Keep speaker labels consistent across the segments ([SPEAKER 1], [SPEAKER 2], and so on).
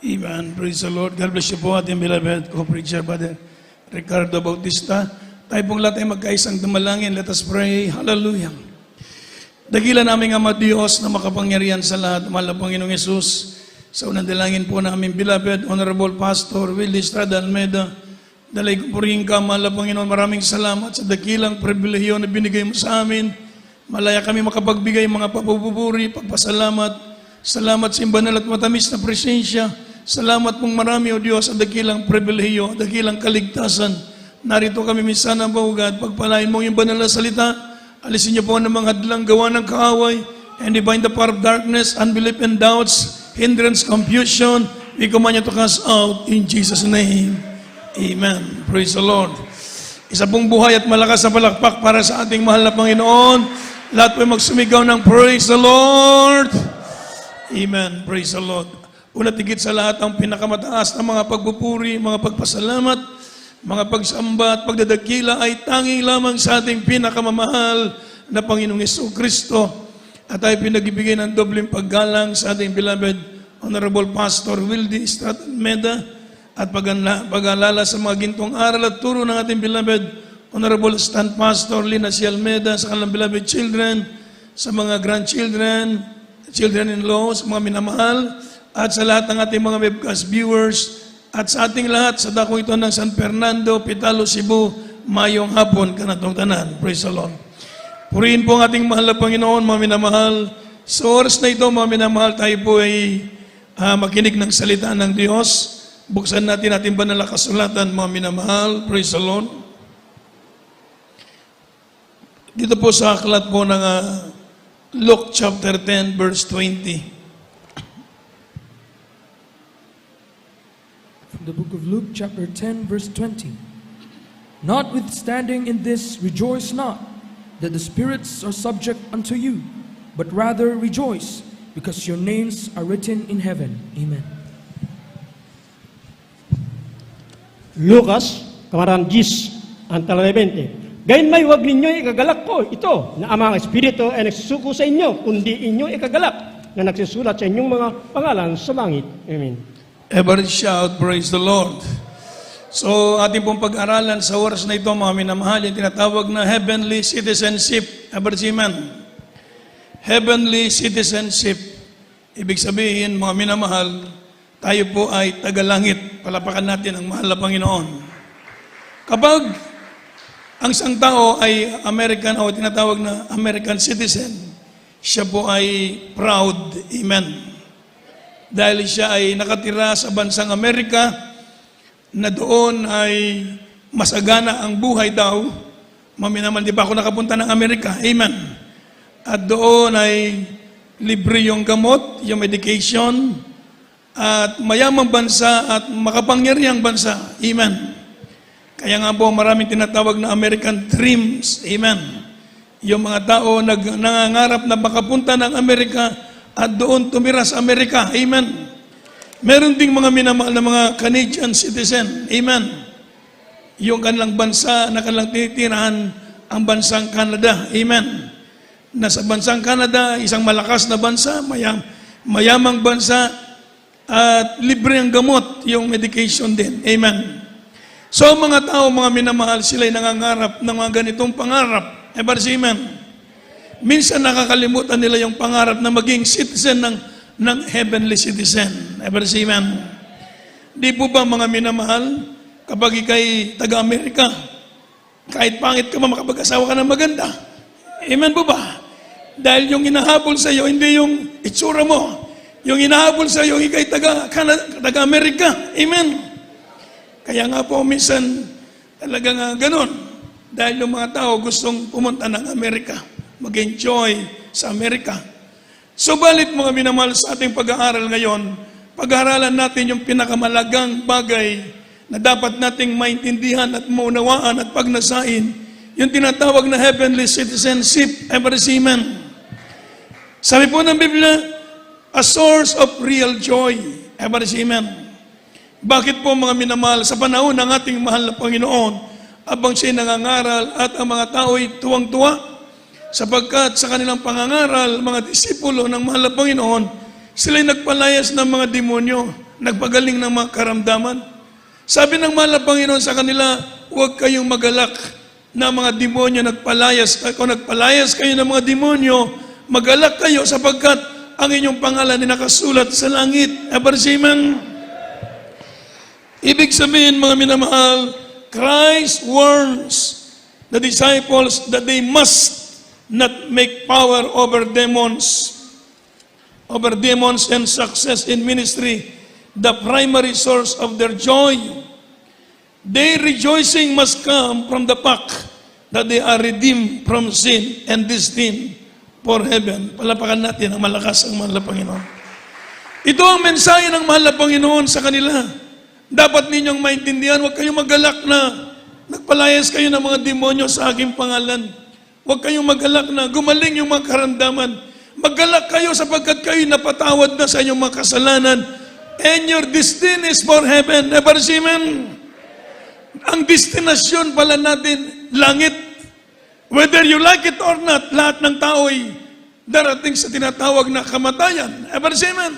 [SPEAKER 1] Amen. Praise the Lord. God bless you po ating beloved co-preacher, Brother Ricardo Bautista. Tayo pong lahat ay magkaisang dumalangin. Let us pray. Hallelujah. Dakilan namin Ama Diyos na makapangyarihan sa lahat. Mahal na Panginoong Yesus. Sa unang dalangin po namin, beloved, Honorable Pastor Willie Estrada Almeida. Dalay ko po rin ka, mahal na Panginoon. Maraming salamat sa dakilang pribilehiyo na binigay mo sa amin. Malaya kami makapagbigay mga papupuri, pagpasalamat. Salamat sa banal at matamis na presensya. Salamat pong marami, O Diyos, sa dakilang pribilehiyo, dakilang kaligtasan. Narito kami minsan ang bahugad, pagpalain mo yung banal na salita. Alisin niyo po ang mga hadlang gawa ng kaaway, and divine the power of darkness, unbelief and doubts, hindrance, confusion. We command you to cast out in Jesus' name. Amen. Praise the Lord. Isa pong buhay at malakas na palakpak para sa ating mahal na Panginoon. Lahat po magsumigaw ng praise the Lord. Amen. Praise the Lord. Una't higit sa lahat, ang pinakamataas na mga pagpupuri, mga pagpasalamat, mga pagsamba at pagdadakila ay tanging lamang sa ating pinakamamahal na Panginoong Jesucristo. At ay pinagibigay ng dobleng paggalang sa ating beloved Honorable Pastor Willie Estrada Almeida at pag-alala sa mga gintong aral at turo ng ating beloved Honorable Stand Pastor Lina C. Almeida sa kanilang beloved children, sa mga grandchildren, children-in-law, sa mga minamahal, at sa lahat ng ating mga webcast viewers, at sa ating lahat sa dako ito ng San Fernando, Pitalo, Cebu, mayong hapon kanatong tanan. Praise the Lord. Purihin po ang ating mahal na Panginoon, mga minamahal. Sa oras na ito, mga minamahal, tayo po ay makinig ng salita ng Diyos. Buksan natin ating banal na kasulatan, mga minamahal. Praise the Lord. Dito po sa aklat po ng Luke chapter 10, verse 20.
[SPEAKER 2] The book of Luke chapter 10 verse 20. Notwithstanding in this rejoice not that the spirits are subject unto you, but rather rejoice because your names are written in heaven. Amen.
[SPEAKER 3] Lucas, kamaran 10, ang talay 20. Gayon may huwag ninyo ikagalak ko ito na amang espiritu ay nagsusuko sa inyo, kundi inyo ikagalak na nagsusulat sa inyong mga pangalan sa langit. Amen.
[SPEAKER 1] Every shout, praise the Lord. So, ating pong pag-aralan sa oras na ito, mga minamahal, yung tinatawag na heavenly citizenship. Amen. Heavenly citizenship. Ibig sabihin, mga minamahal, tayo po ay tagalangit. Palapakan natin ang mahal na Panginoon. Kapag ang isang tao ay American o tinatawag na American citizen, siya po ay proud. Amen. Dahil siya ay nakatira sa bansang Amerika na doon ay masagana ang buhay daw. Maminaman, di ba ako nakapunta ng Amerika? Amen. At doon ay libre yung gamot, yung medication, at mayamang bansa at makapangyarihang bansa. Amen. Kaya nga po maraming tinatawag na American dreams. Amen. Yung mga tao nangangarap na makapunta ng Amerika at doon tumira sa Amerika. Amen. Meron ding mga minamahal na mga Canadian citizen. Amen. Yung kanilang bansa na kanilang tinitirahan ang bansang Canada. Amen. Nasa bansang Canada, isang malakas na bansa, mayamang bansa, at libre ang gamot, yung medication din. Amen. So mga tao, mga minamahal, sila'y nangangarap ng mga ganitong pangarap. Amen. Minsan nakakalimutan nila yung pangarap na maging citizen ng heavenly citizen. Amen. Di po ba mga minamahal, kapag ikay taga-Amerika, kahit pangit ka makapag-asawa ka ng maganda. Amen po ba? Dahil yung hinahabol sa iyo, hindi yung itsura mo. Yung hinahabol sa iyo, ikay taga-Amerika. Amen. Kaya nga po minsan talagang ganun. Dahil yung mga tao gustong pumunta ng Amerika, mag-enjoy sa Amerika. Subalit mga minamahal, sa ating pag-aaral ngayon, pag-aaralan natin yung pinakamalagang bagay na dapat nating maintindihan at maunawaan at pagnasain, yung tinatawag na heavenly citizenship. Amen. Sabi po ng Biblia, a source of real joy. Amen. Bakit po mga minamahal, sa panahon ng ating mahal na Panginoon, abang siya'y nangangaral at ang mga tao'y tuwang-tuwa, sapagkat sa kanilang pangangaral, mga disipulo ng mahal na Panginoon, Sila'y nagpalayas ng mga demonyo, nagpagaling ng mga karamdaman. Sabi ng mahal na Panginoon sa kanila, huwag kayong magalak na mga demonyo nagpalayas. Kung nagpalayas kayo ng mga demonyo, magalak kayo sapagkat ang inyong pangalan ay nakasulat sa langit. Amen. Ibig sabihin, mga minamahal, Christ warns the disciples that they must not make power over demons and success in ministry the primary source of their joy. Their rejoicing must come from the fact that they are redeemed from sin and destined for heaven. Palapakan natin ang malakas ang mahal na Panginoon. Ito ang mensahe ng mahal na Panginoon sa kanila. Dapat ninyong maintindihan, huwag kayong magalak na nagpalayas kayo ng mga demonyo sa aking pangalan. Huwag kayong magalak na gumaling yung mga karamdaman. Magalak kayo sapagkat kayo napatawad na sa inyong mga kasalanan. And your destiny is for heaven. Amen. Ang destinasyon pala natin, langit. Whether you like it or not, lahat ng tao ay darating sa tinatawag na kamatayan. Amen.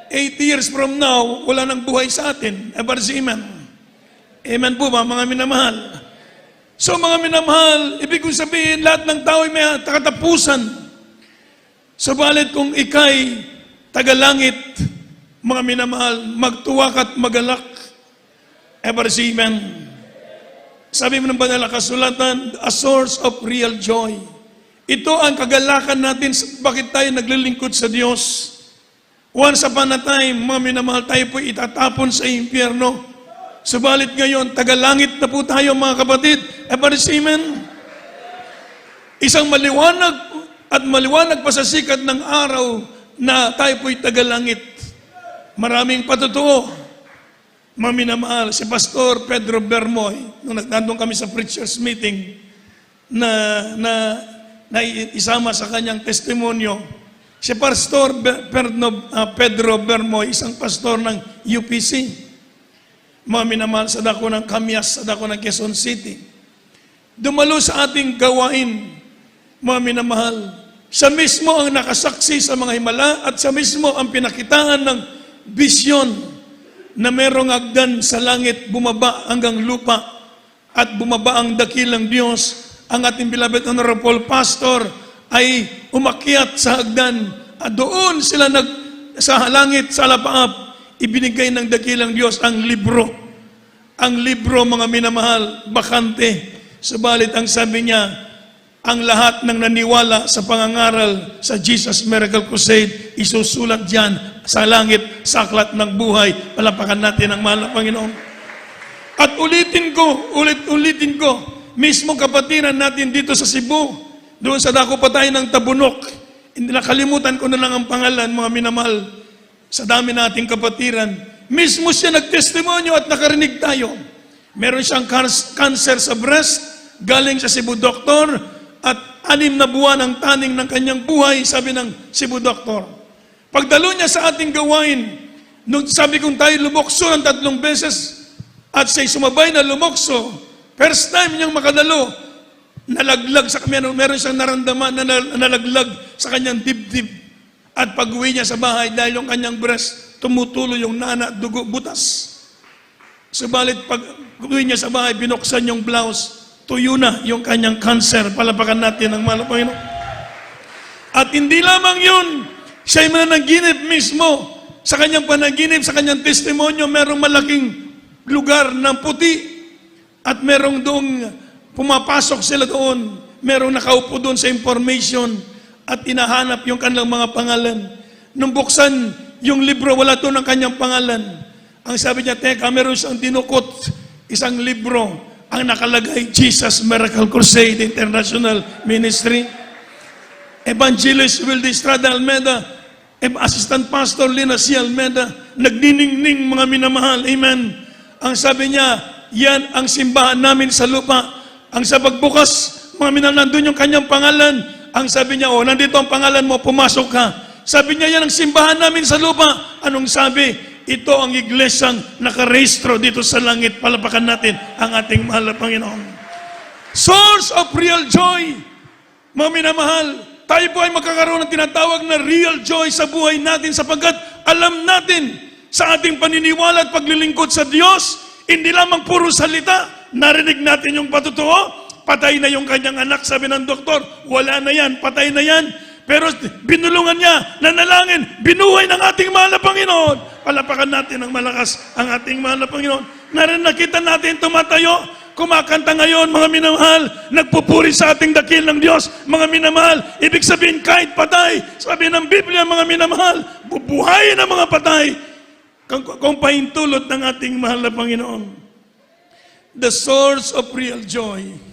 [SPEAKER 1] 8 years from now, wala nang buhay sa atin. Amen. Amen po ba, mga minamahal? So mga minamahal, ibig kong sabihin, lahat ng tao ay may katapusan. Subalit kung ikay tagalangit, mga minamahal, magtuwak at magalak. Amen. Sabi mo ng banal na kasulatan, a source of real joy. Ito ang kagalakan natin bakit tayo naglilingkod sa Diyos. Once upon a time, mga minamahal, tayo po itatapon sa impyerno. Subalit ngayon, tagalangit na po tayo, mga kapatid. Amen. Isang maliwanag pa sa sikat ng araw na tayo po'y tagalangit. Maraming patotoo. Mga minamahal, si Pastor Pedro Bermoy, nung nandun kami sa preachers meeting, na isama sa kanyang testimonyo, si Pastor Pedro Bermoy, isang pastor ng UPC, mga minamahal, sa dako ng Kamyas, sa dako ng Quezon City, dumalo sa ating gawain, mga minamahal, siya mismo ang nakasaksi sa mga himala at siya mismo ang pinakitaan ng bisyon na merong agdan sa langit, bumaba hanggang lupa at bumaba ang dakilang Diyos. Ang ating beloved honorable pastor ay umakyat sa hagdan at doon sila sa langit, sa alapaap, ibinigay ng dakilang Diyos ang libro. Ang libro, mga minamahal, bakante. Subalit ang sabi niya, ang lahat ng naniwala sa pangangaral sa Jesus Miracle Crusade, isusulat diyan sa langit, sa aklat ng buhay. Palapakan natin ang mahal na Panginoon. At ulitin ko, mismo kapatiran natin dito sa Cebu, doon sa dako pa tayo ng Tabunok. Hindi nakalimutan ko na lang ang pangalan, mga minamahal, sa dami nating kapatiran. Mismo siya nagtestimonyo at nakarinig tayo. Meron siyang cancer sa breast, galing sa Cebu doktor, at 6 na buwan ang taning ng kanyang buhay, sabi ng Cebu doktor. Pagdalo niya sa ating gawain, nung sabi kong tayo lumokso ng 3 beses, at siya'y sumabay na lumokso, first time niyang makadalo, nalaglag sa meron siyang naramdaman na nalaglag sa kanyang dibdib. At pag-uwi niya sa bahay, dahil yung kanyang breast, tumutulo yung nana, dugo, butas. Subalit pag-uwi niya sa bahay, binuksan yung blouse, tuyo na yung kanyang cancer. Palapakan natin ang mahal na Panginoon. At hindi lamang yun, siya'y managinip mismo. Sa kanyang panaginip, sa kanyang testimonyo, merong malaking lugar ng puti. At merong doon, pumapasok sila doon. Merong nakaupo doon sa information. At inahanap yung kanilang mga pangalan. Nung buksan yung libro, wala doon ang kanyang pangalan. Ang sabi niya, teka, meron siyang dinukot, isang libro. Ang nakalagay, Jesus Miracle Crusade International Ministry. Evangelist Wildy Estrada Almeda, Assistant Pastor Lina C. Almeda, nagdiningning, mga minamahal. Amen. Ang sabi niya, yan ang simbahan namin sa lupa. Ang sa pagbukas, mga minamahal, nandun yung kanyang pangalan. Ang sabi niya, nandito ang pangalan mo, pumasok ka. Sabi niya, yan ang simbahan namin sa lupa. Anong sabi? Ito ang iglesyang nakarehistro dito sa langit. Palapakan natin ang ating mahal na Panginoon. Source of real joy. Mga minamahal, tayo po ay magkakaroon ng tinatawag na real joy sa buhay natin sapagkat alam natin sa ating paniniwala at paglilingkod sa Diyos, hindi lamang puro salita, narinig natin yung patotoo, patay na yung kanyang anak, sabi ng doktor, wala na yan, patay na yan. Pero binulungan niya, nanalangin, binuhay ng ating mahal na Panginoon. Palapakan natin ng malakas ang ating mahal na Panginoon. Narin nakita natin tumatayo, kumakanta ngayon, mga minamahal, nagpupuri sa ating dakil ng Diyos, mga minamahal. Ibig sabihin, kahit patay, sabi ng Biblia, mga minamahal, bubuhayin ang mga patay kung pahintulot ng ating mahal na Panginoon. The source of real joy.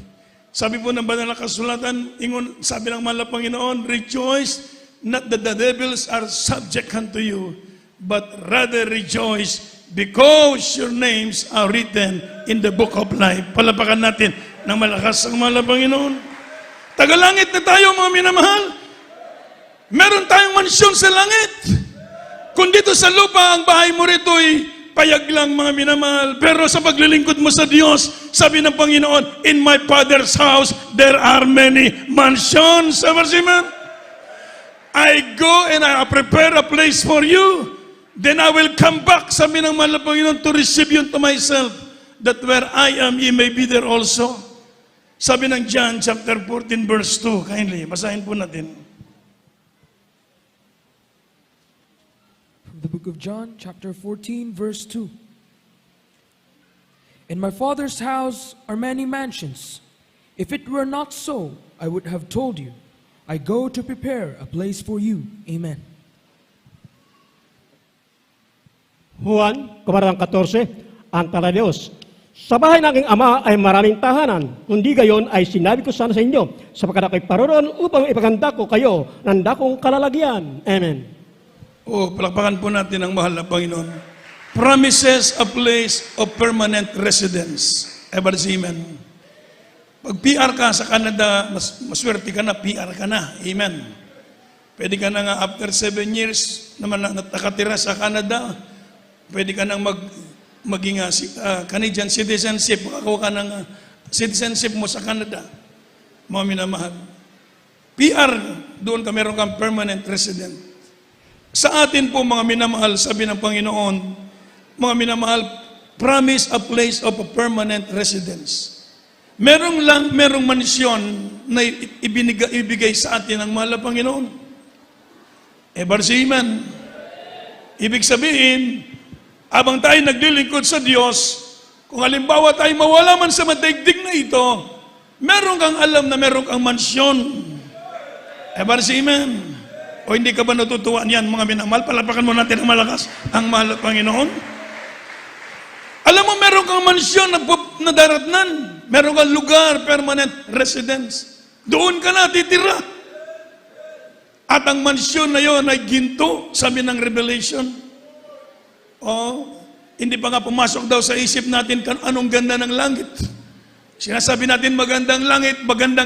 [SPEAKER 1] Sabi po ng banal na kasulatan, ingon, sabi ng mahal na Panginoon, rejoice not that the devils are subject unto you, but rather rejoice because your names are written in the book of life. Palapakan natin ng malakas ang mahal na Panginoon. Tagalangit na tayo, mga minamahal. Meron tayong mansyon sa langit. Kung dito sa lupa, ang bahay mo rito'y payag lang, mga minamahal. Pero sa paglilingkod mo sa Diyos, sabi ng Panginoon, in my Father's house, there are many mansions. I go and I prepare a place for you. Then I will come back, sabi ng mahal na Panginoon, to receive you to myself, that where I am, ye may be there also. Sabi ng John chapter 14, verse 2. Kindly, basahin po natin.
[SPEAKER 2] The book of John, chapter 14, verse 2. In my Father's house are many mansions. If it were not so, I would have told you. I go to prepare a place for you. Amen.
[SPEAKER 3] Juan, Kamarang 14, ang tala Diyos. Sa bahay ng aking ama ay maraming tahanan. Kundi gayon ay sinabi ko sana sa inyo, sapagkat ako'y paroroon upang ipaganda ko kayo ng dakong kalalagyan. Amen.
[SPEAKER 1] Palakpakan po natin ang mahal na Panginoon. Promises a place of permanent residence. Ever see, amen. Pag PR ka sa Canada, maswerte ka na, PR ka na. Amen. Pwede ka na nga after 7 years naman nakatira sa Canada, pwede ka nang maging Canadian citizenship, makakuha ka ng citizenship mo sa Canada. Mga minamahal. PR, doon ka meron kang permanent resident. Sa atin po, mga minamahal, sabi ng Panginoon, mga minamahal, promise a place of a permanent residence. Merong mansyon na ibigay sa atin ng mahal na Panginoon. Barsiman. Ibig sabihin, abang tayo naglilingkod sa Diyos, kung halimbawa tayo mawala man sa madaigdig na ito, meron kang alam na meron kang mansyon. Barsiman. O hindi ka ba natutuwa niyan, mga minamahal? Palapakan mo natin ang malakas, ang mahal na Panginoon. Alam mo, meron kang mansyon na daratnan. Meron kang lugar, permanent residence. Doon ka na titira. At ang mansyon na yon ay ginto, sabi ng Revelation. Hindi pa nga pumasok daw sa isip natin anong ganda ng langit. Sinasabi natin magandang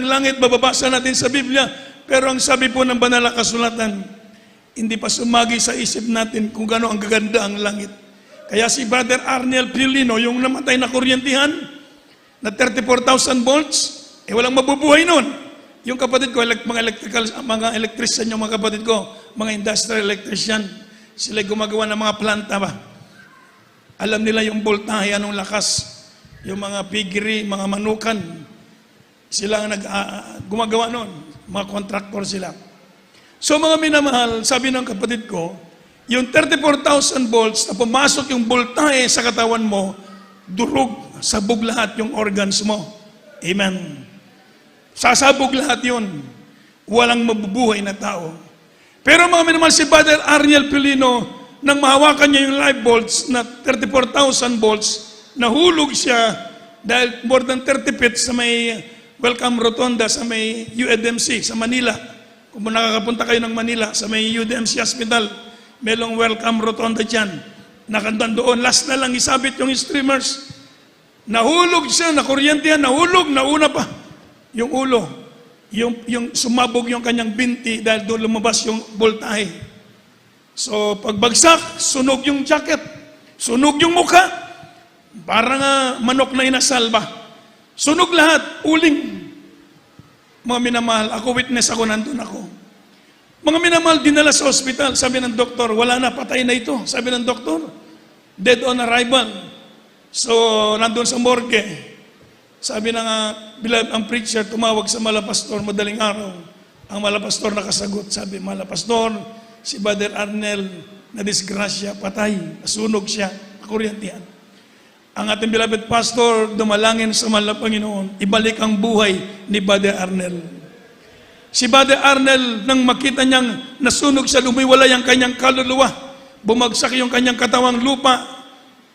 [SPEAKER 1] langit, bababasa natin sa Biblia. Pero ang sabi po ng banal na kasulatan, hindi pa sumagi sa isip natin kung gaano ang gaganda ang langit. Kaya si Brother Arnel Pilino, yung namatay na kuryentihan, na 34,000 volts, walang mabubuhay nun. Yung kapatid ko, mga electrician yung mga kapatid ko, mga industrial electrician, sila gumagawa ng mga planta ba. Alam nila yung voltahe, anong lakas, yung mga piggery, mga manukan, sila ang gumagawa nun. Mga contractor sila. So mga minamahal, sabi ng kapatid ko, yung 34,000 volts na pumasok yung voltahe sa katawan mo, durog, sabog lahat yung organs mo. Amen. Sasabog lahat yun. Walang mabubuhay na tao. Pero mga minamahal, si Brother Arnel Pilino, nang mahawakan niya yung live volts na 34,000 volts, nahulog siya dahil more than 30 feet sa may Welcome Rotonda sa may UDMC sa Manila. Kung nakakapunta kayo ng Manila, sa may UDMC Hospital, merong Welcome Rotonda dyan. Nakandan doon, last na lang isabit yung streamers. Nahulog siya, nakuryente yan, nahulog, nauna pa. Yung ulo, yung sumabog yung kanyang binti dahil doon lumabas yung voltahe. So pagbagsak, sunog yung jacket, sunog yung mukha, parang manok na inasalba. Sunog lahat, uling. Mga minamahal, ako witness ako, nandun ako. Mga minamahal, dinala sa ospital. Sabi ng doktor, wala na, patay na ito. Sabi ng doktor, dead on arrival. So, nandun sa morgue. Sabi ng ang preacher, tumawag sa malapastor madaling araw. Ang malapastor nakasagot. Sabi, malapastor, si Brother Arnel na disgrasya, patay, nasunog siya, kuryentihan. Ang ating beloved pastor, dumalangin sa mahal na Panginoon, ibalik ang buhay ni Brother Arnel. Si Brother Arnel, nang makita niyang nasunog siya, lumiwalay ang kanyang kaluluwa, bumagsak yung kanyang katawang lupa,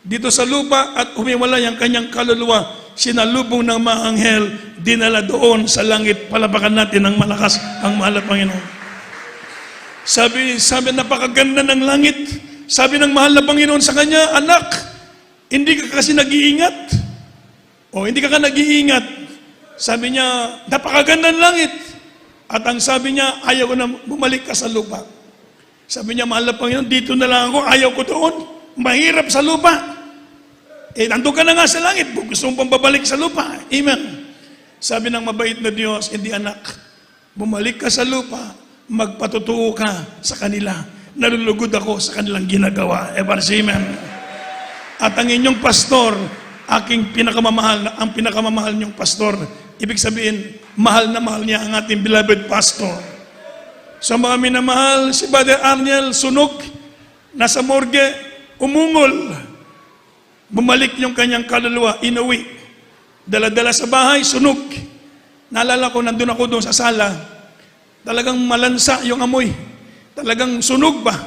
[SPEAKER 1] dito sa lupa, at humiwalay ang kanyang kaluluwa, sinalubong ng mga anghel, dinala doon sa langit. Palapakan natin ng malakas ang mahal na Panginoon. Sabi, napakaganda ng langit. Sabi ng mahal na Panginoon sa kanya, anak, hindi ka kasi nag-iingat. O hindi ka nag-iingat. Sabi niya, napakaganda ng langit. At ang sabi niya, ayaw ko na bumalik ka sa lupa. Sabi niya, mahal na Panginoon, dito na lang ako, ayaw ko doon. Mahirap sa lupa. Nandun ka na nga sa langit, gusto mong pambabalik sa lupa. Amen. Sabi ng mabait na Diyos, hindi anak, bumalik ka sa lupa, magpatutuo ka sa kanila. Nalulugod ako sa kanilang ginagawa. Amen. At ang inyong pastor, aking pinakamamahal, ang pinakamamahal niyong pastor, ibig sabihin, mahal na mahal niya ang ating beloved pastor. Sa mga minamahal, si Brother Arnel, sunog, nasa morgue, umungol, bumalik yung kanyang kaluluwa, inuwi, dala-dala sa bahay, sunog. Naalala ko, nandun ako doon sa sala, talagang malansa yung amoy, talagang sunog ba?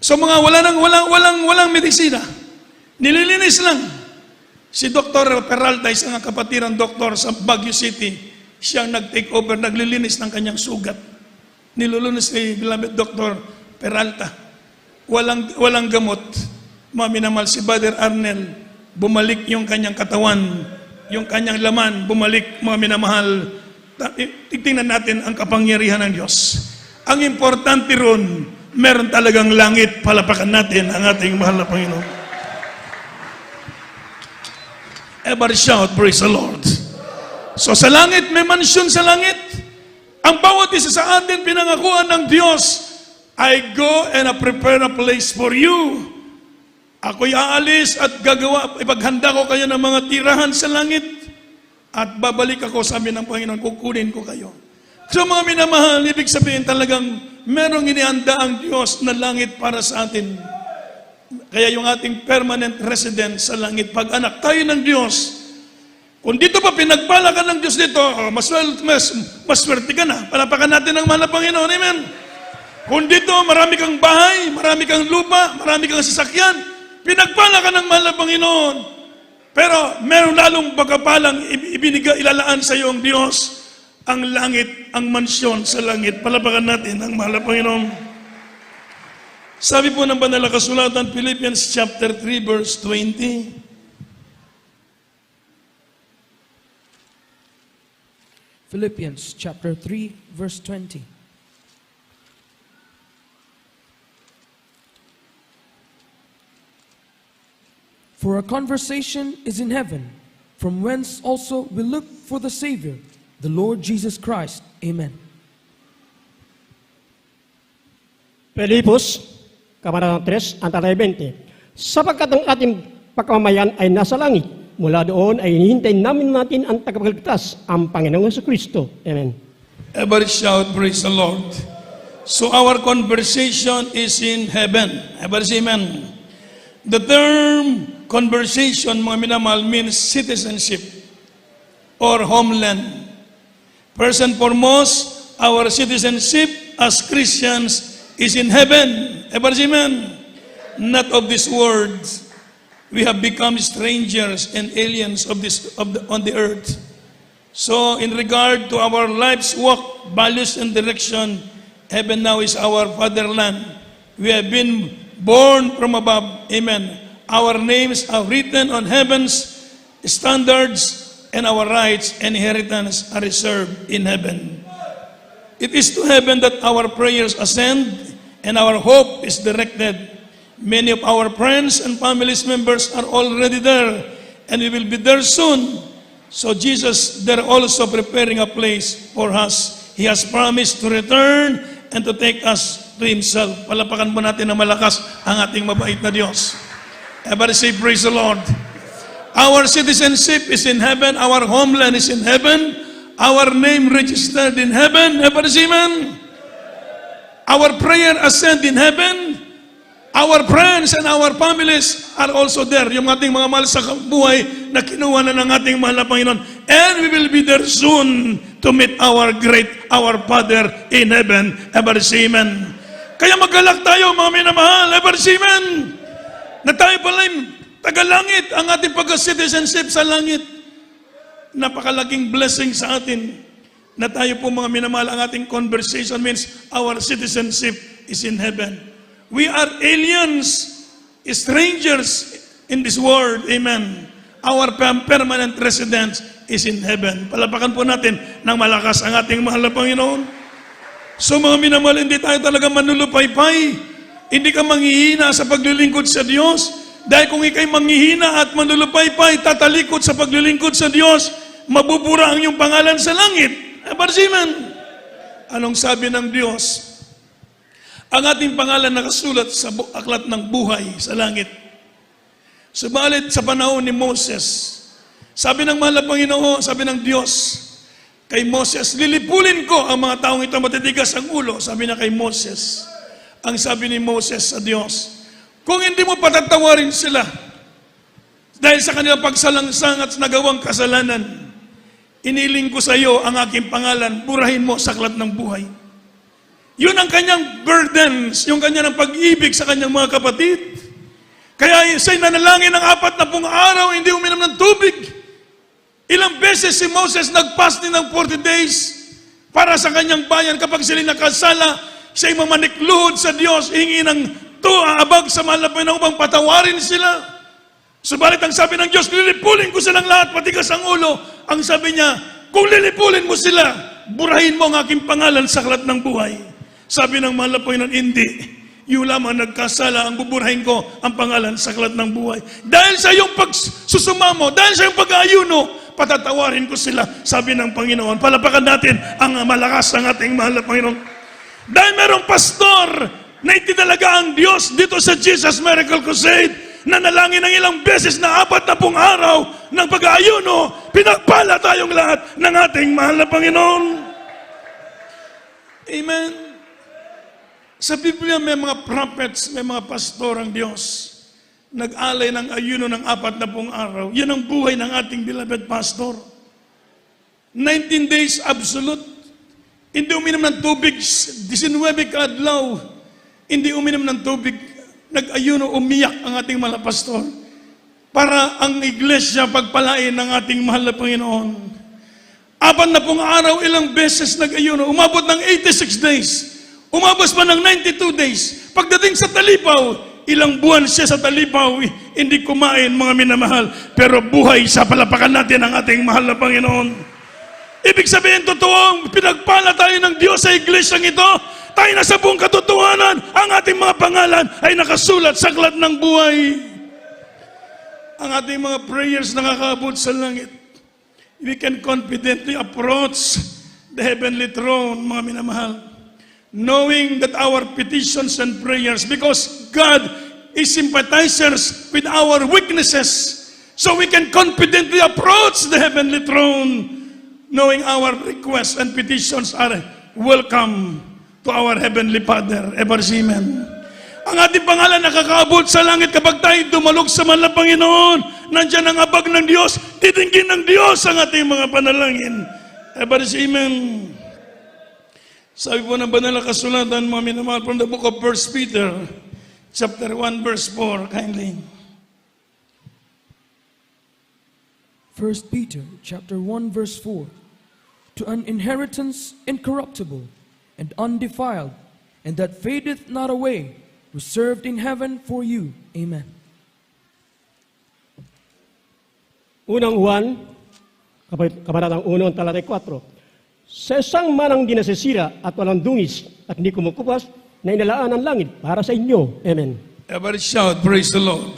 [SPEAKER 1] So mga walang medisina, nililinis lang. Si Dr. Peralta, isang kapatiran doktor sa Baguio City, siyang nag-take over, naglilinis ng kanyang sugat. Nilulunis ni beloved Dr. Peralta. Walang gamot. Maminamal si Brother Arnel, bumalik yung kanyang katawan, yung kanyang laman, bumalik, mga minamahal. Tingnan natin ang kapangyarihan ng Diyos. Ang importante ron, meron talagang langit. Palapakan natin ang ating mahal na Panginoon. Ever shout, praise the Lord. So sa langit, may mansyon sa langit. Ang bawat isa sa atin pinangakuan ng Diyos, I go and I prepare a place for you. Ako'y aalis at ipaghanda ko kayo ng mga tirahan sa langit at babalik ako, sabi ng Panginoon, kukunin ko kayo. So mga minamahal, ibig sabihin talagang merong inihanda ang Diyos na langit para sa atin. Kaya yung ating permanent resident sa langit, pag anak tayo ng Diyos, kung dito pa pinagpala ka ng Diyos dito, maswerte ka na. Palapakan natin ang mahal na Panginoon. Amen. Kung dito marami kang bahay, marami kang lupa, marami kang sasakyan, pinagpala ka ng mahal na Panginoon. Pero meron lalong pagkapalang ilalaan sa iyo ang Diyos, ang langit, ang mansyon sa langit. Palapakan natin ang mahal na Panginoon. Sabi po ng banal na kasulatan, Philippians chapter 3 verse 20.
[SPEAKER 2] Philippians chapter 3 verse 20. For our conversation is in heaven, from whence also we look for the Savior, the Lord Jesus Christ. Amen.
[SPEAKER 3] Filipos, Kabanata 3, ang talay 20. Sapagkat ang ating pagkamamayan ay nasa langit, mula doon ay hinihintay natin ang tagapagligtas, ang Panginoong Jesucristo. Amen.
[SPEAKER 1] Everybody shout, praise the Lord. So our conversation is in heaven. Everybody say amen. The term conversation, mga minamahal, means citizenship or homeland. First and foremost, our citizenship as Christians is in heaven. Everybody say amen. Not of this world. We have become strangers and aliens on the earth. So in regard to our life's walk, values and direction, heaven now is our fatherland. We have been born from above. Amen. Our names are written on heaven's standards, and our rights and inheritance are reserved in heaven. It is to heaven that our prayers ascend and our hope is directed. Many of our friends and families members are already there, and we will be there soon. So Jesus, they're also preparing a place for us. He has promised to return and to take us to Himself. Palapakan po natin na malakas ang ating mabait na Diyos. Everybody say, praise the Lord. Our citizenship is in heaven. Our homeland is in heaven. Our name registered in heaven. Everybody say, amen. Our prayer ascend in heaven. Our friends and our families are also there. Yung ating mga mahal sa buhay na kinuha na ng ating mahal na Panginoon. And we will be there soon to meet our Father in heaven. Everybody say amen. Kaya magalak tayo mga minamahal. Everybody say amen. Na tayo pala'y tagalangit ang ating pagka-citizenship sa langit. Napakalaking blessing sa atin na tayo po mga minamahal, ang ating conversation means our citizenship is in heaven. We are aliens, strangers in this world. Amen. Our permanent residence is in heaven. Palapakan po natin ng malakas ang ating mahal na Panginoon. So mga minamahal, hindi tayo talaga manulupaypay. Hindi ka manghihina sa paglilingkod sa Diyos. Dahil kung ikay manghihina at manulupaypay, tatalikod sa paglilingkod sa Diyos, mabubura ang iyong pangalan sa langit. Amen. Anong sabi ng Diyos? Ang ating pangalan nakasulat sa aklat ng buhay sa langit. Subalit sa panahon ni Moses, sabi ng mahal na Panginoon, sabi ng Diyos kay Moses, lilipulin ko ang mga taong ito matitigas ang ulo. Sabi na kay Moses, ang sabi ni Moses sa Diyos, kung hindi mo patatawarin sila dahil sa kanilang pagsalangsang at nagawang kasalanan, iniling ko sa iyo ang aking pangalan, burahin mo sa aklat ng buhay. Yun ang kanyang burdens, yung kanyang pag-ibig sa kanyang mga kapatid. Kaya siya'y nanalangin ng 40 araw, hindi uminom ng tubig. Ilang beses si Moses nag-fasting ng 40 days para sa kanyang bayan. Kapag sila nakasala, siya'y mamanikluhod sa Diyos, hingi ng abag sa mahal na Panginoon upang patawarin sila. Subalit ang sabi ng Diyos, lilipulin ko silang lahat, patigas ang ulo. Ang sabi niya, kung lilipulin mo sila, burahin mo ang aking pangalan sa aklat ng buhay. Sabi ng mahal na Panginoon, hindi. Yung lamang nagkasala, ang buburahin ko ang pangalan sa aklat ng buhay. Dahil sa iyong pagsusumamo, dahil sa iyong pag-aayuno, patatawarin ko sila, sabi ng Panginoon. Palapakan natin ang malakas ng ating mahal na Panginoon. Dahil merong pastor na itinalaga ang Diyos dito sa Jesus Miracle Crusade, na nalangin ng ilang beses na 40 araw ng pag-aayuno, pinagpala tayong lahat ng ating mahal na Panginoon. Amen. Sa Biblia may mga prophets, may mga pastor ang Diyos. Nag-alay ng ayuno ng 40 araw. Yan ang buhay ng ating beloved pastor. 19 days absolute. Hindi uminom ng tubig. 19 kadlaw. Hindi uminom ng tubig. Nag-ayuno, umiyak ang ating mahal na pastor. Para ang iglesia pagpalain ng ating mahal na Panginoon. 40 araw, ilang beses nag-ayuno. Umabot ng 86 days. Umabot pa ng 92 days. Pagdating sa Talipaw, ilang buwan siya sa Talipaw, hindi kumain, mga minamahal. Pero buhay sa palapakan natin ang ating mahal na Panginoon. Ibig sabihin, totoong pinagpala tayo ng Diyos sa iglesyang ito. Tayo na sa buong katotohanan, ang ating mga pangalan ay nakasulat sa aklat ng buhay. Ang ating mga prayers nakakaabot sa langit. We can confidently approach the heavenly throne, mga minamahal. Knowing that our petitions and prayers, because God is sympathizers with our weaknesses, so we can confidently approach the heavenly throne, knowing our requests and petitions are welcome to our Heavenly Father. Ever amen. Ang ating pangalan nakakaabot sa langit kapag tayo dumalog sa mahal na Panginoon. Nandiyan ang abag ng Diyos, titingin ng Diyos ang ating mga panalangin. Ever amen. Sabi po ng banal na kasulatan, mga minamahal, from the book of 1 Peter, chapter 1, verse 4, kindly.
[SPEAKER 2] 1 Peter chapter 1 verse 4, to an inheritance incorruptible and undefiled, and that fadeth not away, reserved in heaven for you. Amen.
[SPEAKER 3] Unang Juan, kabanatang 1, talatay 4. Sa isang manang di nasisira at walang dungis at hindi kumukupas, na inalaan ang langit para sa inyo. Amen.
[SPEAKER 1] Everybody shout, praise the Lord.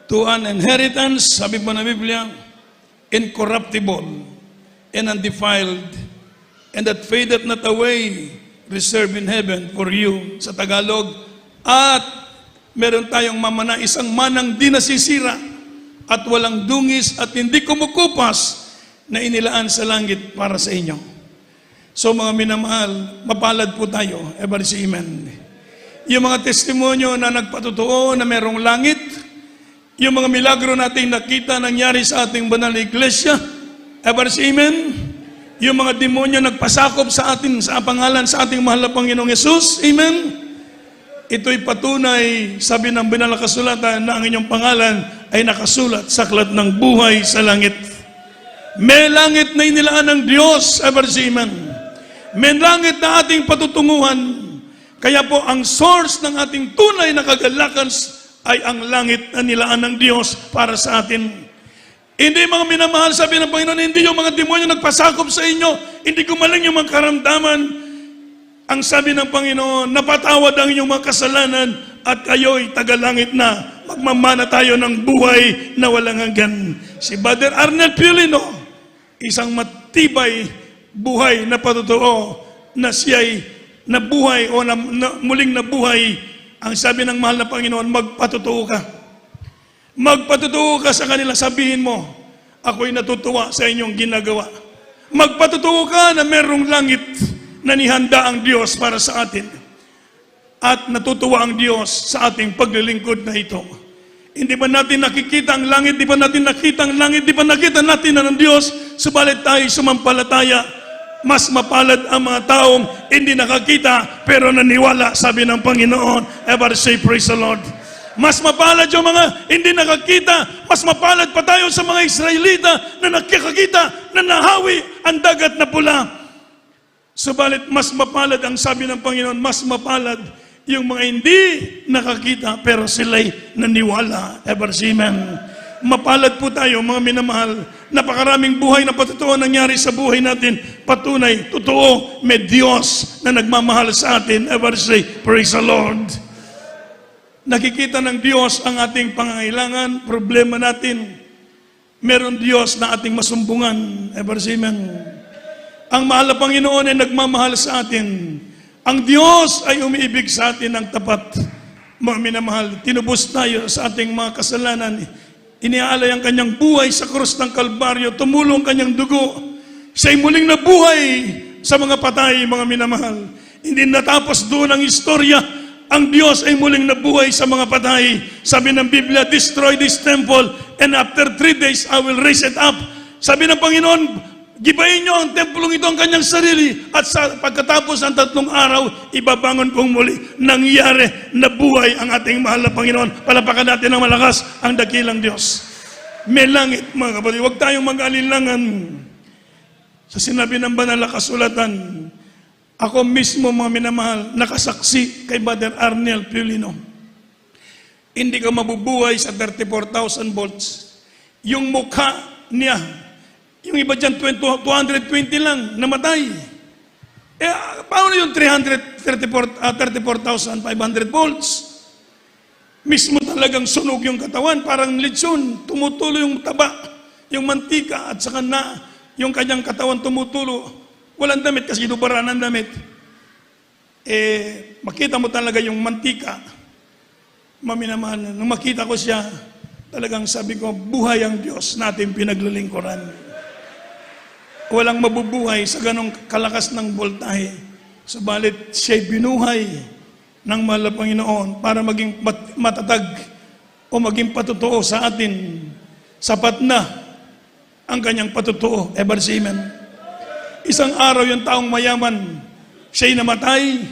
[SPEAKER 1] To an inheritance, sabi po na Biblia, incorruptible and undefiled, and that fadeth not away, reserved in heaven for you sa Tagalog. At meron tayong mamana, isang manang di nasisira at walang dungis at hindi kumukupas na inilaan sa langit para sa inyo. So mga minamahal, mapalad po tayo. Everybody say amen. Yung mga testimonyo na nagpatotoo na merong langit, yung mga milagro nating nakita nangyari sa ating banal na iglesia, everybody say amen. Yung mga demonyo nagpasakop sa atin, sa pangalan sa ating mahal na Panginoong Yesus, amen. Ito'y patunay, sabi ng banal na kasulatan, na ang inyong pangalan ay nakasulat sa aklat ng buhay sa langit. May langit na inilaan ng Diyos, everybody say amen. May langit na ating patutunguhan. Kaya po ang source ng ating tunay na kagalakan ay ang langit na nilaan ng Diyos para sa atin. Hindi mga minamahal, sabi ng Panginoon, hindi yung mga demonyo nagpasakop sa inyo, hindi gumaling yung mga karamdaman. Ang sabi ng Panginoon, napatawad ang inyong mga kasalanan at kayo'y tagalangit na. Magmamana tayo ng buhay na walang hanggan. Si Brother Arnel Pilino, isang matibay buhay na patotoo na siya'y nabuhay o muling nabuhay. Ang sabi ng mahal na Panginoon, magpatotoo ka. Magpatotoo ka sa kanila, sabihin mo, ako'y natutuwa sa inyong ginagawa. Magpatotoo ka na merong langit na nihanda ang Diyos para sa atin. At natutuwa ang Diyos sa ating paglilingkod na ito. Hindi ba natin nakikita ang langit? Di ba natin nakita ang langit? Di ba nakita natin na ng Diyos? Subalit tayo sumampalataya. Mas mapalad ang mga taong hindi nakakita pero naniwala, sabi ng Panginoon. Ever say praise the Lord. Mas mapalad yung mga hindi nakakita, mas mapalad pa tayo sa mga Israelita na nakikita, na nahawi ang dagat na pula. Subalit mas mapalad, ang sabi ng Panginoon, mas mapalad yung mga hindi nakakita pero sila'y naniwala. Ever say amen. Mapalad po tayo mga minamahal. Napakaraming buhay na patotoo nangyari sa buhay natin. Patunay, totoo, may Diyos na nagmamahal sa atin. Ever say, praise the Lord. Nakikita ng Diyos ang ating pangangailangan, problema natin. Meron Diyos na ating masumbungan. Ever say amen. Ang mahal na Panginoon ay nagmamahal sa atin. Ang Diyos ay umiibig sa atin ng tapat. Mga minamahal, tinubos tayo sa ating mga kasalanan. Iniaalay ang kanyang buhay sa krus ng Kalbaryo. Tumulong kanyang dugo. Siya'y muling nabuhay sa mga patay, mga minamahal. Hindi natapos doon ang istorya. Ang Diyos ay muling nabuhay sa mga patay. Sabi ng Biblia, destroy this temple and after 3 days I will raise it up. Sabi ng Panginoon, gibayin nyo ang templong ito ang kanyang sarili at sa pagkatapos ng 3 araw, ibabangon kong muli. Nangyari, nabuhay ang ating mahal na Panginoon. Palapakan natin ng malakas ang dakilang Diyos. May langit, mga kapatid. Huwag tayong mag-alinlangan sa sinabi ng banal na kasulatan. Ako mismo, mga minamahal, nakasaksi kay Brother Arnel Pilino. Hindi ka mabubuhay sa 34,000 volts. Yung mukha niya, yung iba dyan, 220 lang, namatay. Paano yung 34,500 volts? Mismo talagang sunog yung katawan, parang litson, tumutulo yung taba, yung mantika, at saka na, yung kanyang katawan tumutulo. Walang damit kasi inubaran ng damit. Makita mo talaga yung mantika. Maminamahal, nung makita ko siya, talagang sabi ko, buhay ang Diyos natin pinaglalingkuran. Walang mabubuhay sa ganong kalakas ng voltahe. Subalit siya'y binuhay ng mahal na Panginoon para maging matatag o maging patotoo sa atin. Sapat na ang kanyang patotoo. Ever say amen. Isang araw yung taong mayaman, siya'y namatay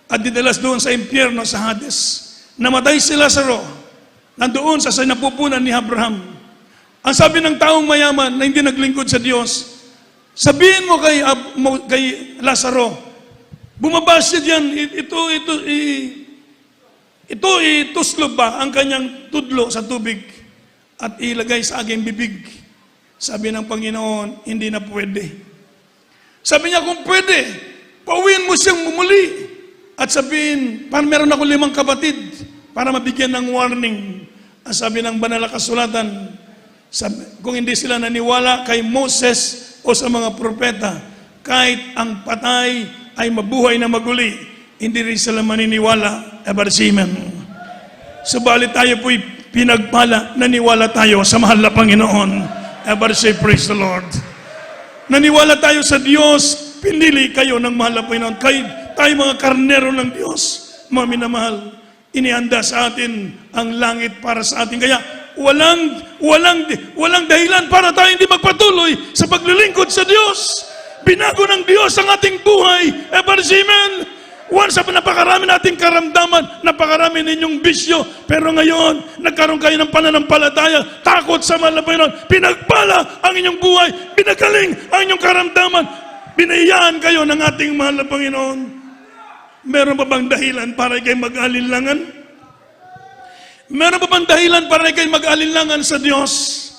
[SPEAKER 1] at didalas doon sa impyerno sa Hades. Namatay si Lazaro, nandoon sa sinapupunan ni Abraham. Ang sabi ng taong mayaman na hindi naglingkod sa Diyos, sabihin mo kay Lazaro, bumaba siya diyan, ituslob ba ang kanyang tudlo sa tubig at ilagay sa aking bibig. Sabi ng Panginoon, hindi na pwede. Sabi niya, kung pwede, pauwiin mo siyang mumuli. At sabihin, parang meron ako 5 kapatid para mabigyan ng warning. Ang sabi ng banal na kasulatan, kung hindi sila naniwala kay Moses o sa mga propeta, kahit ang patay ay mabuhay na maguli. Hindi rin sila maniniwala, Ebarsimen. Subalit tayo po'y pinagpala, naniwala tayo sa mahal na Panginoon. Ebarsi, praise the Lord. Naniwala tayo sa Diyos, pinili kayo ng mahal na Panginoon. Tayo mga karnero ng Diyos, mga minamahal, inihanda sa atin ang langit para sa atin. Kaya walang dahilan para tayo hindi magpatuloy sa paglilingkod sa Diyos. Binago ng Diyos ang ating buhay. Ebarsimen. Once upon napakarami nating karamdaman, napakarami ninyong bisyo, pero ngayon, nagkaroon kayo ng pananampalataya, takot sa mahal na Panginoon, pinagpala ang inyong buhay, pinagaling ang inyong karamdaman, binayaan kayo ng ating mahal na Panginoon. Meron pa bang dahilan para kayo mag-alinlangan? Meron pa bang dahilan para kayo mag-alinlangan sa Diyos?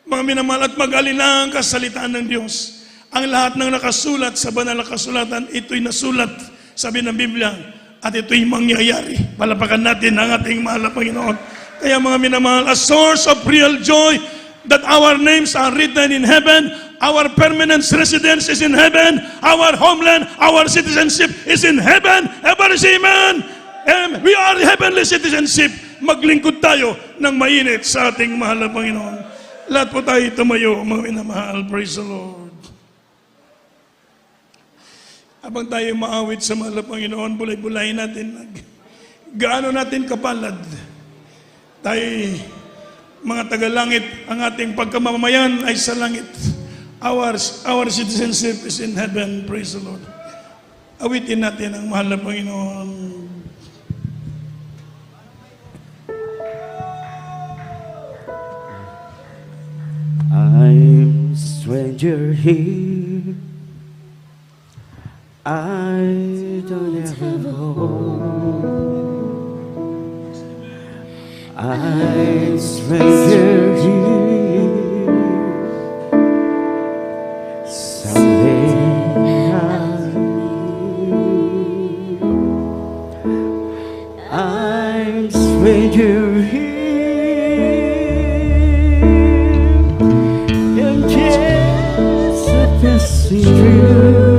[SPEAKER 1] Mga minamahal, at mag-alinlangan ka sa salitaan ng Diyos. Ang lahat ng nakasulat sa banal na kasulatan, ito'y nasulat, sabi ng Biblia, at ito'y mangyayari. Palapakan natin ang ating mahal na Panginoon. Kaya mga minamahal, a source of real joy that our names are written in heaven, our permanent residence is in heaven, our homeland, our citizenship is in heaven. Ebarsimen! We are heavenly citizenship. Maglingkod tayo ng mainit sa ating mahal na Panginoon. Lahat po tayo tumayo, mga minamahal. Praise the Lord. Habang tayo maawit sa mahal na Panginoon, bulay-bulayin natin, gaano natin kapalad. Tayo, mga tagalangit, ang ating pagkamamayan ay sa langit. Our citizenship is in heaven. Praise the Lord. Awitin natin ang mahal na Panginoon.
[SPEAKER 4] I'm a stranger here. I don't have a home. I'm a stranger here. Someday I'm a stranger here. And yes, this is true.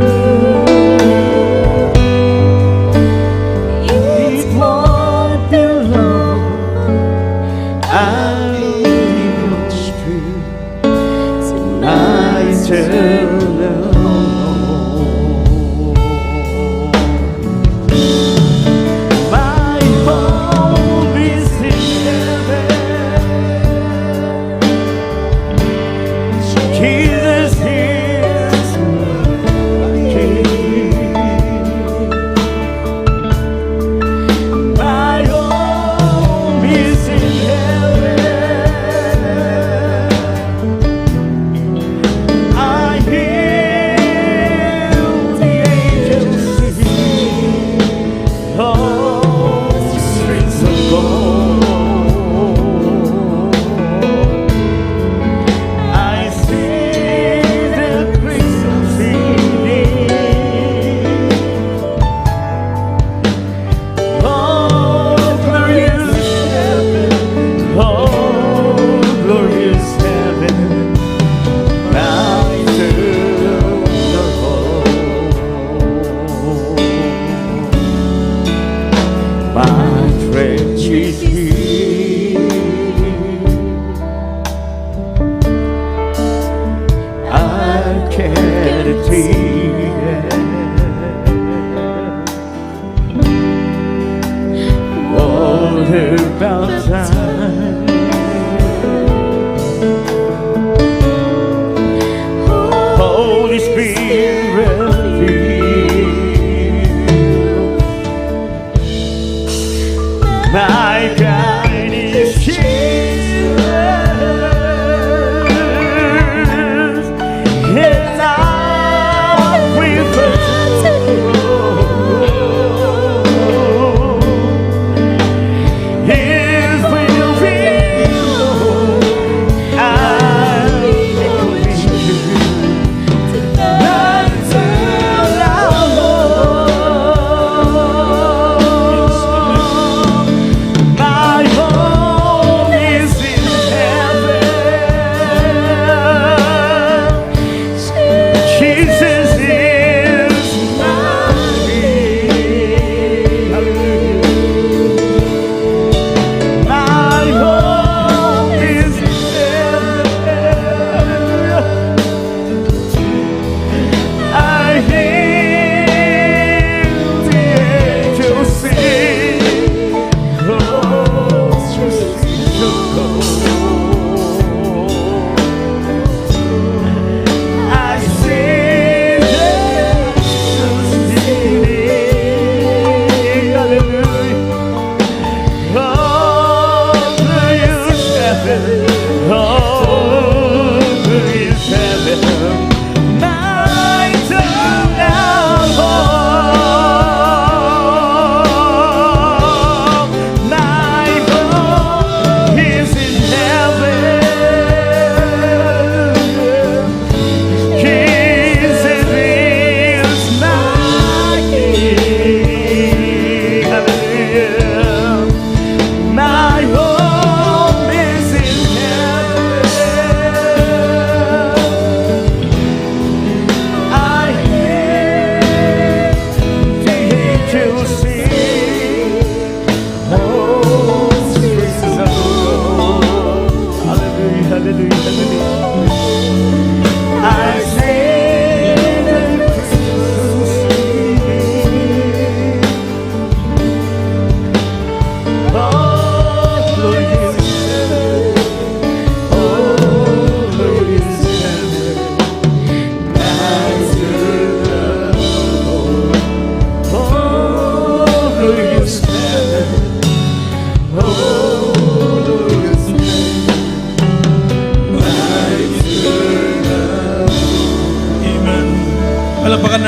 [SPEAKER 4] My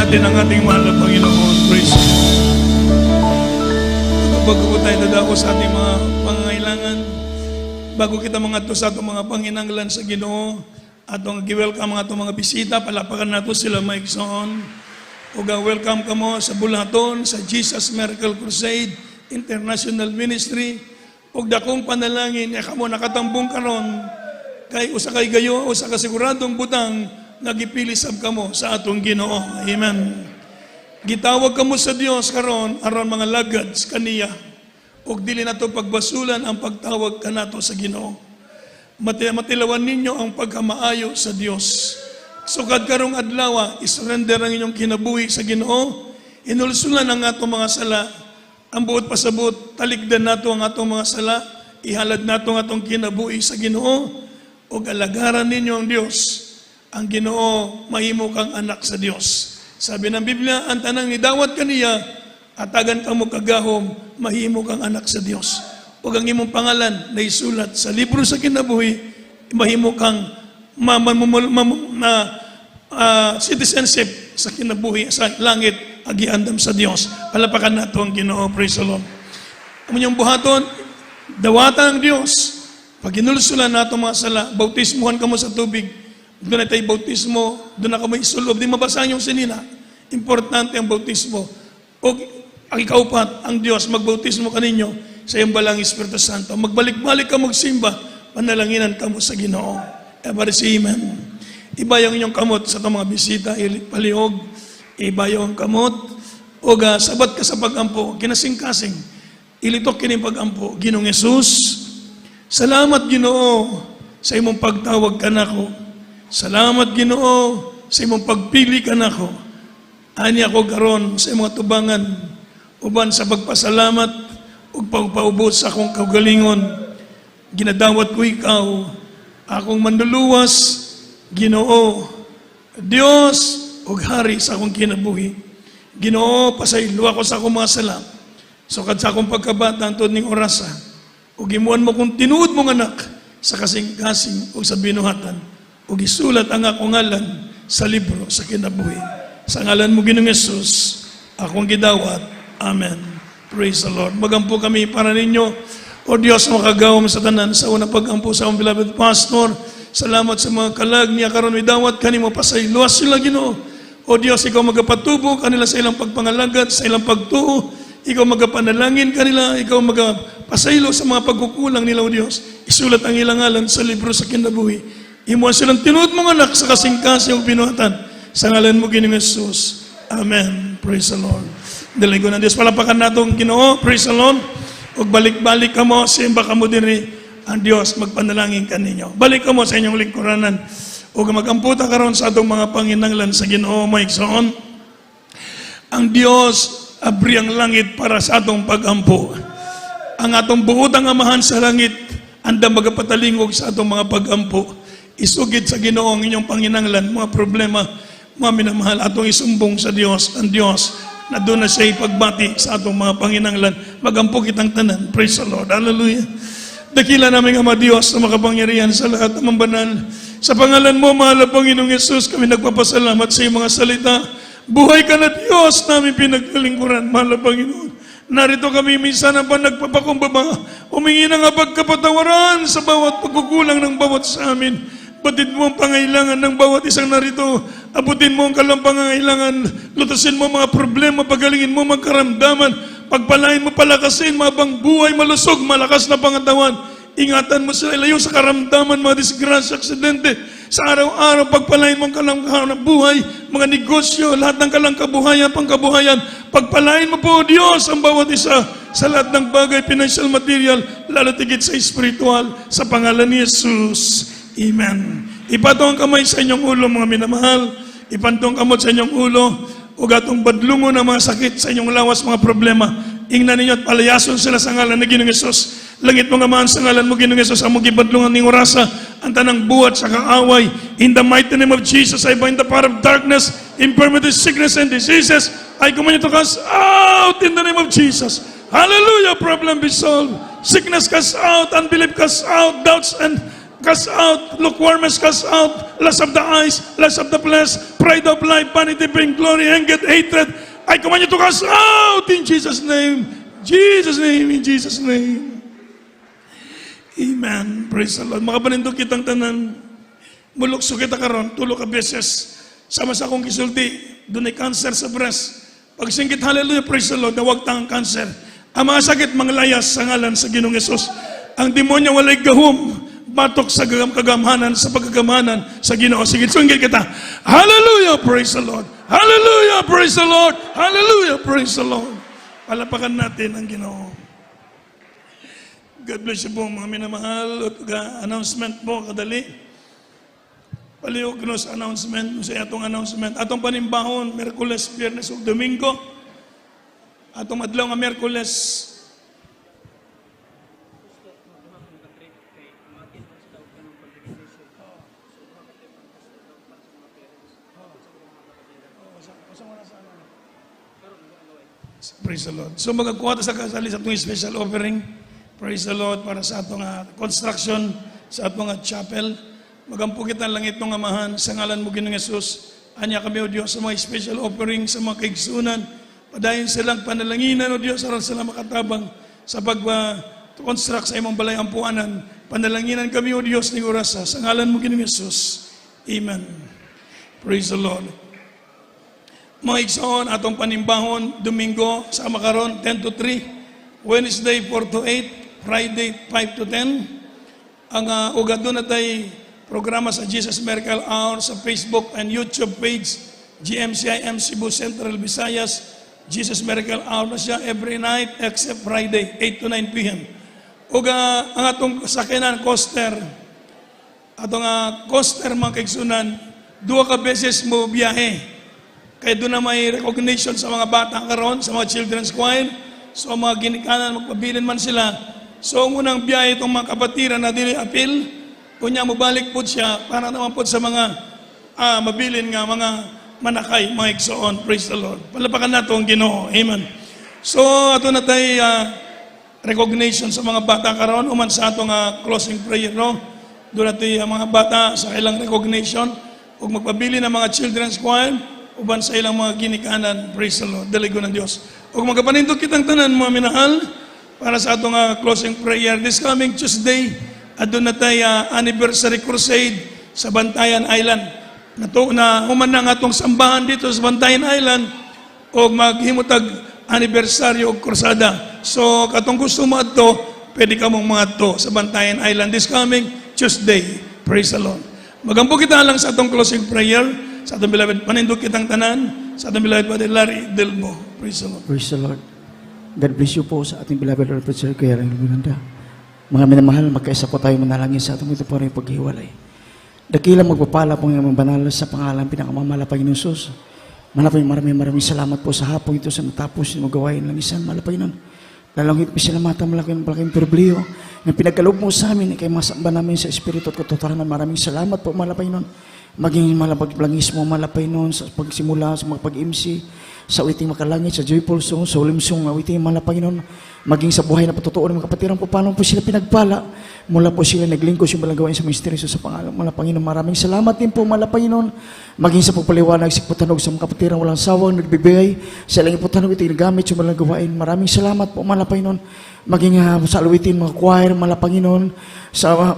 [SPEAKER 1] natin ang ating mahal na Panginoon. Praise the Lord. Bago po tayo dadako sa ating mga pangangailangan, bago kita mga to sa atong mga panginanglan sa Ginoo, atong gi-welcome mga atong mga bisita, palapakan nato sila maigsoon. Ug welcome kamo sa bulaton sa Jesus Miracle Crusade International Ministry. Ug dakong panalangin nga kamo nakatambong karon kay usa kay gayo, usa ka siguradong butang nga gipili sab kamo sa atong Ginoo. Amen. Gitawag kamo sa Dios karon aron mga lagad sa kaniya. Ug dili nato pagbasulan ang pagtawag kanato sa Ginoo. Matilawan ninyo ang pagkamaayo sa Dios. Sukad karong adlaw, isurrender ang inyong kinabuhi sa Ginoo. Inulsulan ang atong mga sala. Ang buot pasabot, talikdan nato ang atong mga sala. Ihalad nato ang atong kinabuhi sa Ginoo. O alagaran ninyo ang Dios. Ang Ginoo, mahimo kang anak sa Dios. Sabi ng Biblia, ang tanang nidawat kaniya, atagan ka mo kagahom, mahimo kang anak sa Dios. O ang imong pangalan na isulat sa libro sa kinabuhi, mahimo kang citizenship sa kinabuhi sa langit, agiandam sa Dios. Palapakan nato ang Ginoo. Praise the Lord. Ang inyong buhaton, dawatan ang Dios. Pag inulsulan nato mga sala, bautismuhan ka mo sa tubig. Doon na tayo bautismo, doon na ka may isulob. Di mabasahan yung sinina. Importante ang bautismo. O ang ikaupat, ang Diyos, magbautismo ka ninyo sa iyong balang Espiritu Santo. Magbalik-balik ka magsimba, panalanginan ka mo sa Ginoo. Amen. Iba yung inyong kamot sa itong mga bisita, palihog, iba yung kamot, o sabat ka sa pag-ampo, kinasing-kasing, ilitok kining pag-ampo, Ginoong Yesus, salamat Ginoo sa imong pagtawag ka nako. Salamat Ginoo sa imong pagpili ka nako. Ani ako karon sa imong tubangan, uban sa pagpasalamat, ug pagpaubos sa akong kaugalingon. Ginadawat ko ikaw, akong manluluwas, Ginoo, Dios, ug hari sa akong kinabuhi. Ginoo, pasaylo ako sa akong mga sala. Sukad sa akong pagkabata, antod ning orasa, ug imuan mo kung tinuod mong anak sa kasing-kasing ug sa binuhatan, ug isulat ang akong ngalan sa libro sa kinabuhi. Sa ngalan mo, Ginoong Yesus, akong gidawat. Amen. Praise the Lord. Magampo kami para ninyo. O Diyos, makagawam sa tanan sa unang pag-ampo sa akong beloved pastor. Salamat sa mga kalag niya karon may dawat kanimo pasayloas sila Ginoo. O Diyos, ikaw magapatubo kanila sa ilang pagpangalagad, sa ilang pagtuo. Ikaw magapanalangin kanila, ikaw magapasaylo sa mga pagkukulang nila, O Diyos. Isulat ang ilang ngalan sa libro sa kinabuhi. Imuan silang tinuod mong anak sa kasing-kasing ug binuhatan. Sa ngalan mo, Ginoong Yesus. Amen. Praise the Lord. Daligo ng Diyos. Palapakan natong Ginoo. Praise the Lord. Ug balik-balik ka mo, simba ka mo diri, ang Diyos magpanalangin ka ninyo. Balik ka mo sa inyong lingkuranan. Ug magamputa karon sa atong mga panginanglan sa Ginoo maigsoon. Ang Diyos abri ang langit para sa atong pag-ampo. Ang atong buotang amahan sa langit, andam magapatalingog sa atong mga pag-ampo. Isugid sa Ginoo ang inyong panginanglan, mga problema, mga minamahal, atong isumbong sa Diyos. Ang Diyos na doon na siya ipagbati sa atong mga panginanglan. Magampo kitang tanan. Praise the Lord. Hallelujah. Dakila namin Ama Diyos na makapangyarihan sa lahat ng mga banal. Sa pangalan mo, mahal na Panginoong Yesus, kami nagpapasalamat sa iyong mga salita. Buhay ka na Diyos namin pinagkalingkuran, mahal na Panginoon. Narito kami minsan na pa nagpapakumbaba. Humingi na nga pagkapatawaran sa bawat pagkukulang ng bawat sa amin. Batid mo ang pangailangan ng bawat isang narito. Abutin mo ang kalang pangailangan. Lutasin mo mga problema. Pagalingin mo magkaramdaman. Pagpalain mo, palakasin, mabang buhay, malusog, malakas na pangatawan. Ingatan mo sila, ilayo sa karamdaman, mga disgrasya, aksidente. Sa araw-araw, pagpalain mo ang kalang buhay, mga negosyo, lahat ng kalang kabuhayan, pangkabuhayan. Pagpalain mo po, Diyos, ang bawat isa sa lahat ng bagay, financial material, lalo tigit sa spiritual, sa pangalan ni Jesus. Amen. Ipatong ang kamay sa inyong ulo, mga minamahal. Ipantong kamot sa inyong ulo. O gatong badlungo ng mga sakit sa inyong lawas, mga problema. Ingnan ninyo at palayason sila sa ngalan ng Ginoong Yesus. Langit mga mahan sa ngalan mo, Ginoong Yesus, ang magibadlungan ng orasa, ang tanang buhat sa kaaway. In the mighty name of Jesus, I bind the power of darkness, infirmity, sickness, and diseases. I command you to cast out in the name of Jesus. Hallelujah! Problem be solved. Sickness cast out, unbelief cast out, doubts and Cast out, lukewarmness, cast out, lust of the eyes, lust of the flesh, pride of life, vanity, vain glory, anger, hatred. I command you to cast out in Jesus' name. Jesus' name, in Jesus' name. Amen. Praise the Lord. Mga panindog kitang tanan, mulukso kita karon, tulo ka beses. Sama sa akong kisulti, doon ay cancer sa breast. Pag singgit, hallelujah, praise the Lord, na huwag tang cancer. Ang mga sakit, mga layas sa ngalan sa Ginoong Yesus. Ang demonyo walay gahom, batok sa kagamhanan, sa pagkagamhanan sa Ginoo. Sige, sunggit kita. Hallelujah, praise the Lord. Hallelujah, praise the Lord. Hallelujah, praise the Lord. Palapakan natin ang Ginoo. God bless you po, mga minamahal. At announcement po, kadali. Palihog no sa announcement, sa atong announcement. Atong panimbahon, Merkules, Biyernes ug Domingo. Atong adlaw nga Merkules, praise the Lord. So magkuha ta sa kasali sa atong special offering. Praise the Lord para sa atong construction sa atong chapel. Magampo kita lang itong amahan sa ngalan mo Ginoong Yesus. Anya kami o Diyos sa mga special offering sa mga kaigsunan. Padayon silang panalanginan o Diyos aron sila makatabang sa pag-construct sa imong balay ampuanan. Panalanginan kami o Diyos ng orasa sa ngalan mo Ginoong Yesus. Amen. Praise the Lord. Mga igsoon, atong panimbahon, Domingo, sa makaron, 10 to 3. Wednesday, 4 to 8. Friday, 5 to 10. Ang ugado na tayo programa sa Jesus Miracle Hour sa Facebook and YouTube page, GMCIM Cebu Central Visayas. Jesus Miracle Hour na siya every night except Friday, 8 to 9 p.m. Ang atong sakinan, coaster, atong coaster mga kaigsunan, 2 ka beses mo biyahe. Kaya doon na may recognition sa mga bata karon, sa mga children's choir, so mga ginikanan, magpabilin man sila. So ang unang biyahe itong mga kapatiran na dili apil, kunya mo balik po siya para naman po sa mga mabilin nga mga manakay, mga igsoon. Praise the Lord. Palapakan nato ang Ginoo. Amen. So ato na tayo recognition sa mga bata karon, uman sa atong closing prayer, no? Doon natin mga bata sa ilang recognition, ug magpabilin ng mga children's choir, uban sa ilang mga ginikanan. Praise the Lord. Daligo ng Diyos. Ug magapanindog kitang tanan, mga minahal, para sa atong closing prayer. This coming Tuesday, adun na tayo anniversary crusade sa Bantayan Island. Na human na nga atong sambahan dito sa Bantayan Island o maghimutag anniversary o krusada. So, katong gusto mo ato, pwede ka mong mga ato sa Bantayan Island this coming Tuesday. Praise the Lord. Magampo kita lang sa atong closing prayer. Sa atong beloved, panindog kitang tanan. Sa atong beloved, Padre Larry Delbo. Praise the Lord.
[SPEAKER 5] Praise the Lord. God bless you po sa ating beloved Lord Preacher Kuya Rangel Miranda. Mga minamahal, magkaisa po tayo manalangin sa atong ito po rin paghiwalay. Dakila magpapala po ng mga banal sa pangalan pinakamamala Panginoon Sus. Maraming salamat po sa hapon ito sa natapos yung magawain lang isang malapay nun. Lalangit po salamatan malaking pribliyo na pinagkaloob mo sa amin kay masamba namin sa Espiritu at katotohanan. Maraming salamat po malapay nun. Maging malapaglangis mo malapay nun sa pagsimula, sa mga pag-MC, sa awiting makalangit, sa joyful song, sa ulimsong awiting malapay nun. Maging sa buhay na patutuon ng mga kapatiran po, paano po sila pinagpala. Mula po sila naglingkod yung malagawain sa misteryo sa pangalan ng Panginoon. Maraming salamat din po malapay nun. Maging sa pagpaliwanag, sa pagpatanog sa mga kapatiran, walang sawang nagbibigay. Sa ilang ipatanog ito, nagamit yung malagawain. Maraming salamat po malapay nun. Maging sa aluwitin mga choir, malapay nun. Sa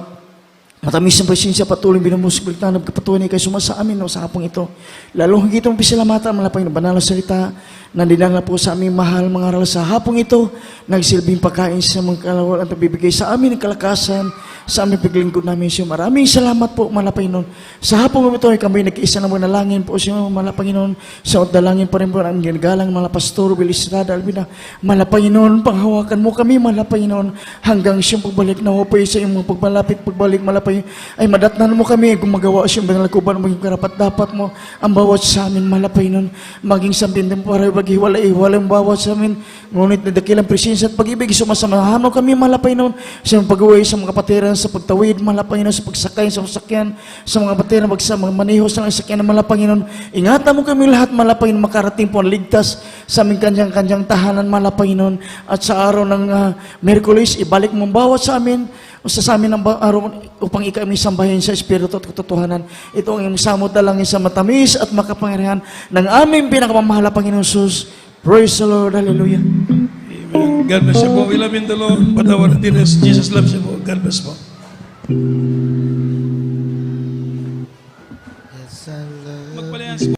[SPEAKER 5] matamis ng presensya patuloy binamusik na nagkapatuloy kay sumasa amin sa hapong ito. Lalong higit ang pisalamatan malapay na banal na salita na dinala po sa aming mahal mga aral sa hapong ito, nagsilbing pagkain sa mga kalawal at nagbibigay sa amin ng kalakasan sa aming paglingkod namin siya. Maraming salamat po malapay nun. Sa hapong ito ay kami nag-iisa na mga nalangin po siya malapay nun. Sa dalangin pa rin po ang ginagalang mga pastor Bilisrada Albina. Malapay nun, panghawakan mo kami malapay nun hanggang siyang pagbalik na wapay sa iyong mga pagbalik malapay ay madatnan mo kami gumagawa siyang banalakuban maging karapat dapat mo ang bawat sa amin malapay nun. Maging sabihin din po paghiwalay bawat sa amin, ngunit na dakilang presensya at pag-ibig, sumasamahan mo kami malapay noon sa pag-uwi sa mga kapatiran, sa pagtawid malapay noon, sa pagsakay sa sasakyan, sa mga kapatiran, sa mga manihos ng sasakyan malapay noon. Ingatan mo kami lahat malapay noon, makarating po ang ligtas sa aming kanyang tahanan malapay noon. At sa araw ng Miyerkules, ibalik mo bawat sa amin Usa sa amin ang araw upang ika aming sambahin sa Espiritu at katotohanan. Ito ang imong samot dalangin sa matamis at makapangyarihan ng aming pinakamamahal na Panginoon Jesus. Praise the Lord. Hallelujah.
[SPEAKER 1] Amen. God bless you po. We love you in the Lord. But our dearest, Jesus loves you po. God bless po.
[SPEAKER 4] Yes, I love
[SPEAKER 1] Magpalayan